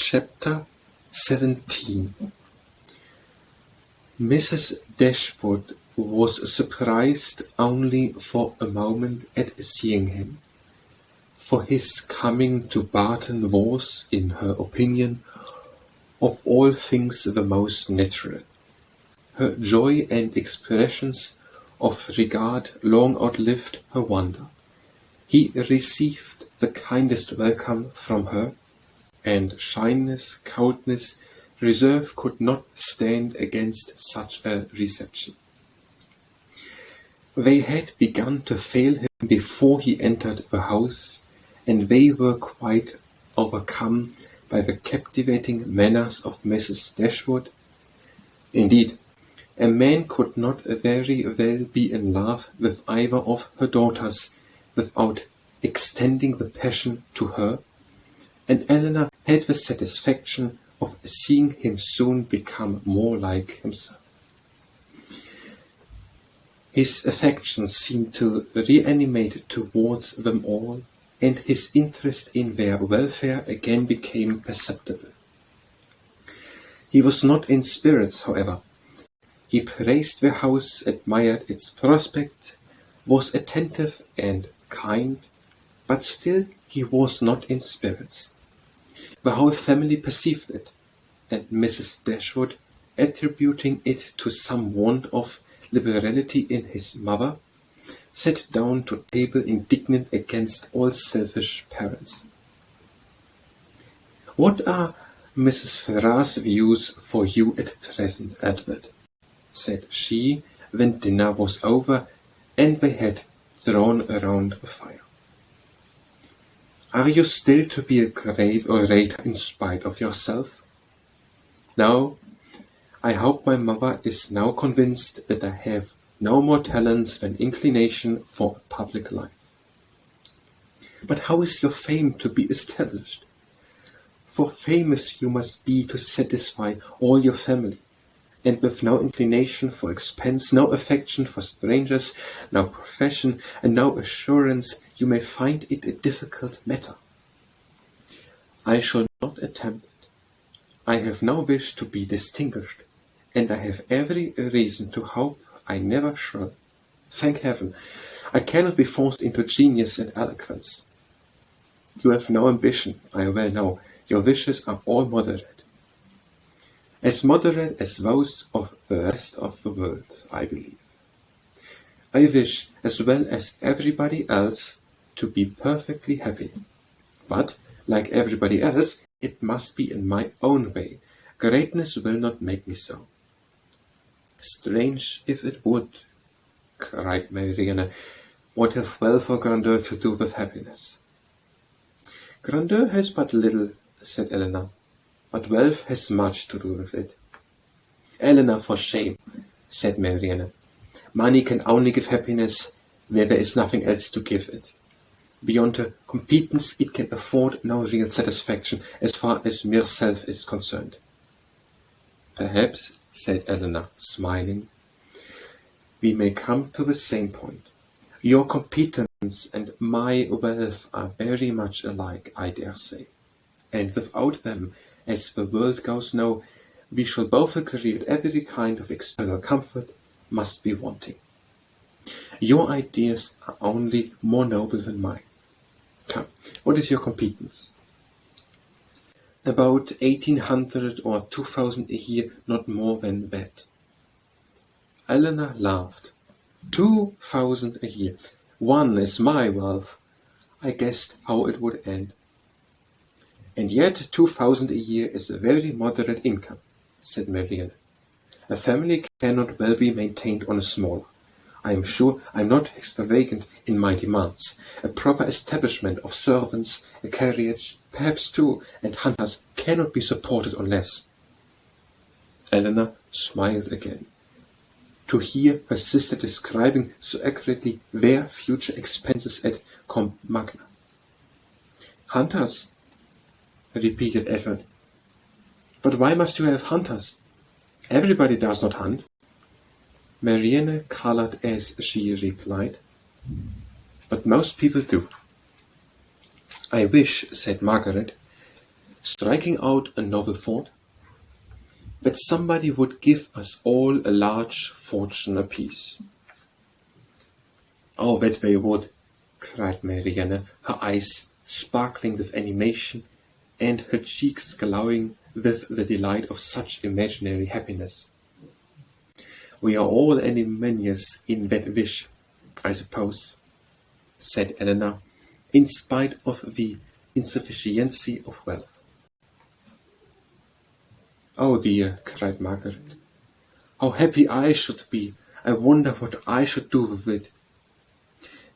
Chapter 17. Mrs. Dashwood was surprised only for a moment at seeing him, for his coming to Barton was, in her opinion, of all things the most natural. Her joy and expressions of regard long outlived her wonder. He received the kindest welcome from her, and shyness, coldness, reserve could not stand against such a reception. They had begun to fail him before he entered the house, and they were quite overcome by the captivating manners of Mrs. Dashwood. Indeed, a man could not very well be in love with either of her daughters without extending the passion to her, and Eleanor had the satisfaction of seeing him soon become more like himself. His affection seemed to reanimate towards them all, and his interest in their welfare again became perceptible. He was not in spirits, however. He praised the house, admired its prospect, was attentive and kind, but still he was not in spirits. The whole family perceived it, and Mrs. Dashwood, attributing it to some want of liberality in his mother, sat down to table indignant against all selfish parents. "What are Mrs. Ferrars's views for you at present, Edward?" said she, when dinner was over and they had drawn around the fire. "Are you still to be a great orator in spite of yourself?" "No, I hope my mother is now convinced that I have no more talents than inclination for a public life." "But how is your fame to be established? For famous you must be to satisfy all your family, and with no inclination for expense, no affection for strangers, no profession, and no assurance, you may find it a difficult matter." "I shall not attempt it. I have no wish to be distinguished, and I have every reason to hope I never shall. Thank heaven, I cannot be forced into genius and eloquence. You have no ambition, I well know. Your wishes are all moderate. As moderate as those of the rest of the world, I believe. I wish, as well as everybody else, to be perfectly happy. But, like everybody else, it must be in my own way. Greatness will not make me so." "Strange if it would," cried Marianne. "What has wealth or grandeur to do with happiness?" "Grandeur has but little," said Eleanor, "but wealth has much to do with it." "Eleanor, for shame," said Marianne. "Money can only give happiness where there is nothing else to give it. Beyond a competence it can afford no real satisfaction as far as mere self is concerned." "Perhaps," said Eleanor, smiling, "we may come to the same point. Your competence and my wealth are very much alike, I dare say, and without them, as the world goes now, we shall both agree that every kind of external comfort must be wanting. Your ideas are only more noble than mine. Come, what is your competence?" "About 1,800 or 2,000 a year, not more than that." Eleanor laughed. 2,000 a year! One is my wealth. I guessed how it would end. "And yet 2,000 a year is a very moderate income," said Marianne. "A family cannot well be maintained on a smaller. I am sure I am not extravagant in my demands. A proper establishment of servants, a carriage, perhaps two, and hunters cannot be supported on less." Eleanor smiled again. To hear her sister describing so accurately their future expenses at Combe Magna. "Hunters?" repeated Edward. "But why must you have hunters? Everybody does not hunt." Marianne coloured as she replied, "But most people do." "I wish," said Margaret, striking out a novel thought, that somebody would give us all a large fortune apiece. Oh, that they would, cried Marianne, her eyes sparkling with animation and her cheeks glowing with the delight of such imaginary happiness. We are all enumenious in that wish, I suppose, said Eleanor, in spite of the insufficiency of wealth. Oh dear, cried Margaret, how happy I should be! I wonder what I should do with it.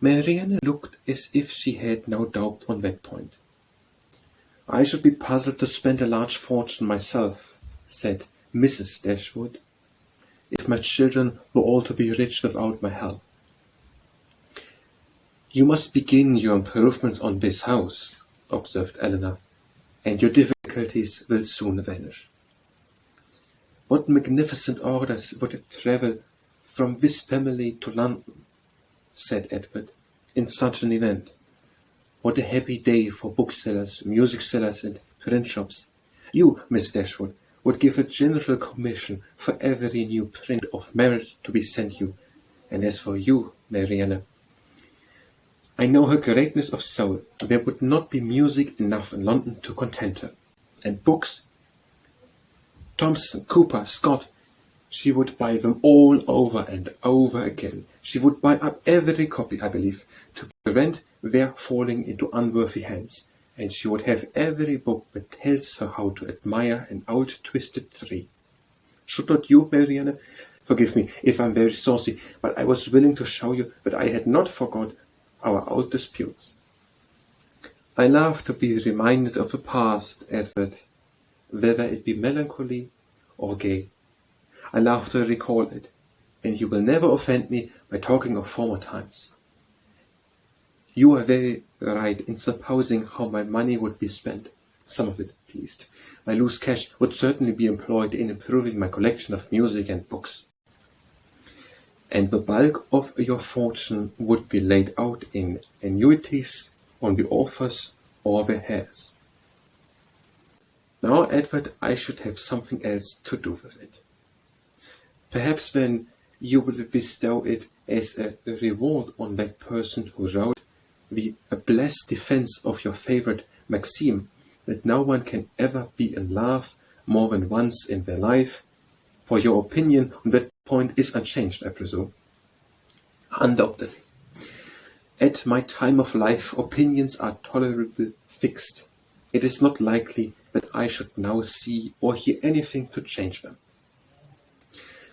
Marianne looked as if she had no doubt on that point. I should be puzzled to spend a large fortune myself, said Mrs. Dashwood, if my children were all to be rich without my help. You must begin your improvements on this house, observed Eleanor, and your difficulties will soon vanish. What magnificent orders would travel from this family to London, said Edward, in such an event. What a happy day for booksellers, music sellers, and print shops. You, Miss Dashwood, would give a general commission for every new print of merit to be sent you, and as for you, Marianne, I know her greatness of soul. There would not be music enough in London to content her. And books? Thomson, Cooper, Scott. She would buy them all over and over again. She would buy up every copy, I believe, to prevent their falling into unworthy hands. And she would have every book that tells her how to admire an old twisted tree. Should not you, Marianne? Forgive me if I am very saucy, but I was willing to show you that I had not forgot our old disputes. I love to be reminded of the past, Edward, whether it be melancholy or gay. I love to recall it, and you will never offend me by talking of former times. You are very right in supposing how my money would be spent, some of it at least. My loose cash would certainly be employed in improving my collection of music and books. And the bulk of your fortune would be laid out in annuities on the authors or the heirs. Now, Edward, I should have something else to do with it. Perhaps then you will bestow it as a reward on that person who wrote the blessed defense of your favorite maxim, that no one can ever be in love more than once in their life, for your opinion on that point is unchanged, I presume. Undoubtedly. At my time of life, opinions are tolerably fixed. It is not likely that I should now see or hear anything to change them.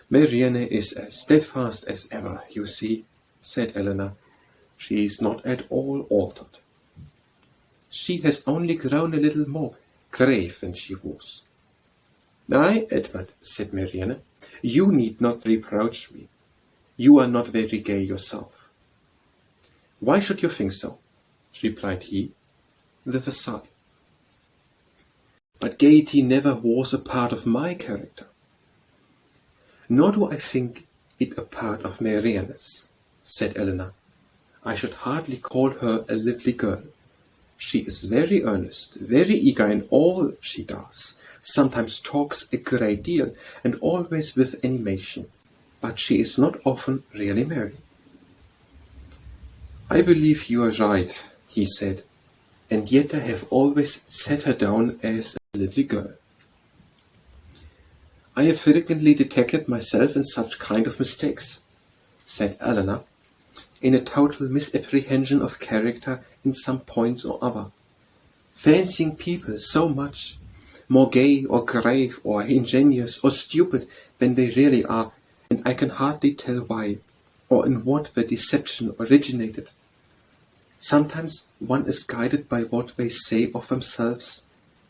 Marianne is as steadfast as ever, you see, said Eleanor. She is not at all altered. She has only grown a little more grave than she was. Ay, Edward, said Marianne, you need not reproach me. You are not very gay yourself. Why should you think so? Replied he, with a sigh. But gaiety never was a part of my character. Nor do I think it a part of Marianne's, said Eleanor. I should hardly call her a lively girl. She is very earnest, very eager in all she does, sometimes talks a great deal, and always with animation, but she is not often really merry. I believe you are right, he said, and yet I have always set her down as a lively girl. I have frequently detected myself in such kind of mistakes, said Eleanor, in a total misapprehension of character in some points or other, fancying people so much more gay or grave or ingenious or stupid than they really are, and I can hardly tell why, or in what the deception originated. Sometimes one is guided by what they say of themselves,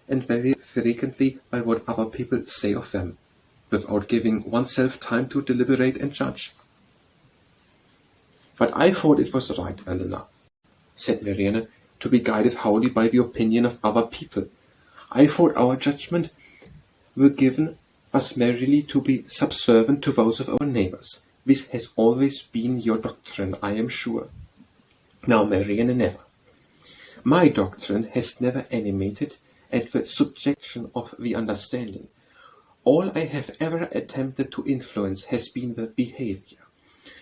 and very frequently by what other people say of them, without giving oneself time to deliberate and judge. But I thought it was right, Eleanor, said Marianne, to be guided wholly by the opinion of other people. I thought our judgment were given us merely to be subservient to those of our neighbours. This has always been your doctrine, I am sure. Now, Marianne, never. My doctrine has never animated and the subjection of the understanding. All I have ever attempted to influence has been the behavior.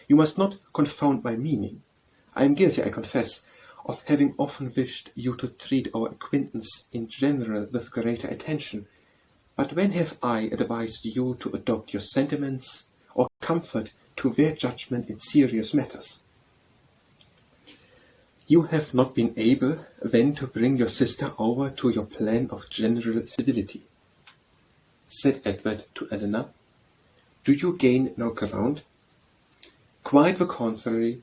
You must not confound my meaning. I am guilty, I confess, of having often wished you to treat our acquaintance in general with greater attention. But when have I advised you to adopt your sentiments or comfort to their judgment in serious matters? You have not been able, then, to bring your sister over to your plan of general civility, said Edward to Eleanor. Do you gain no ground? Quite the contrary,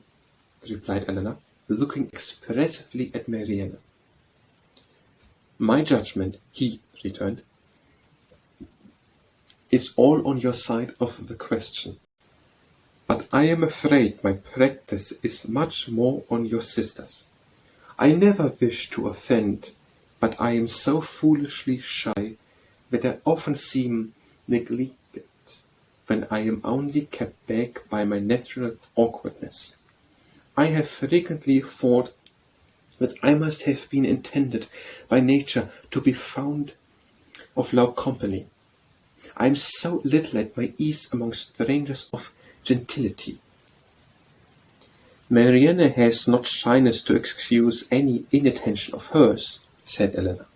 replied Eleanor, looking expressively at Marianne. My judgment, he returned, is all on your side of the question. But I am afraid my practice is much more on your sister's. I never wish to offend, but I am so foolishly shy that I often seem neglected when I am only kept back by my natural awkwardness. I have frequently thought that I must have been intended by nature to be fond of low company. I am so little at my ease among strangers of gentility. Marianne has not shyness to excuse any inattention of hers, said Eleanor.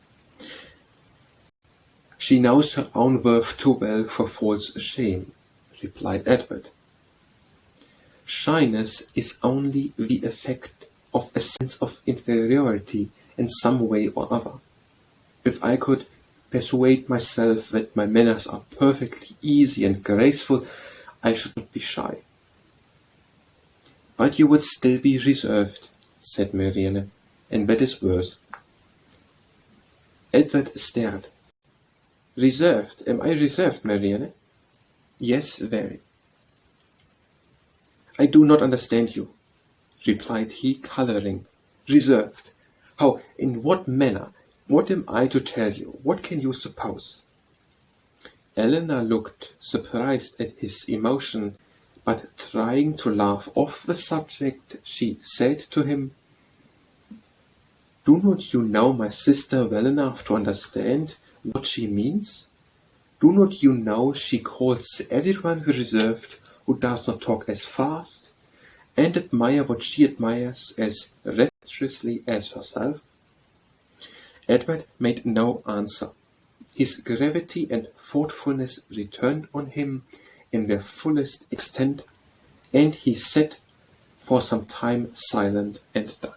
She knows her own worth too well for false shame, replied Edward. Shyness is only the effect of a sense of inferiority in some way or other. If I could persuade myself that my manners are perfectly easy and graceful, I should not be shy. But you would still be reserved, said Marianne, and that is worse. Edward stared. Reserved? Am I reserved, Marianne? Yes, very. I do not understand you, replied he, colouring. Reserved? How? In what manner? What am I to tell you? What can you suppose? Eleanor looked surprised at his emotion, but trying to laugh off the subject, she said to him, Do not you know my sister well enough to understand what she means? Do not you know she calls everyone reserved who does not talk as fast, and admire what she admires as rapturously as herself? Edward made no answer. His gravity and thoughtfulness returned on him in their fullest extent, and he sat for some time silent and dumb.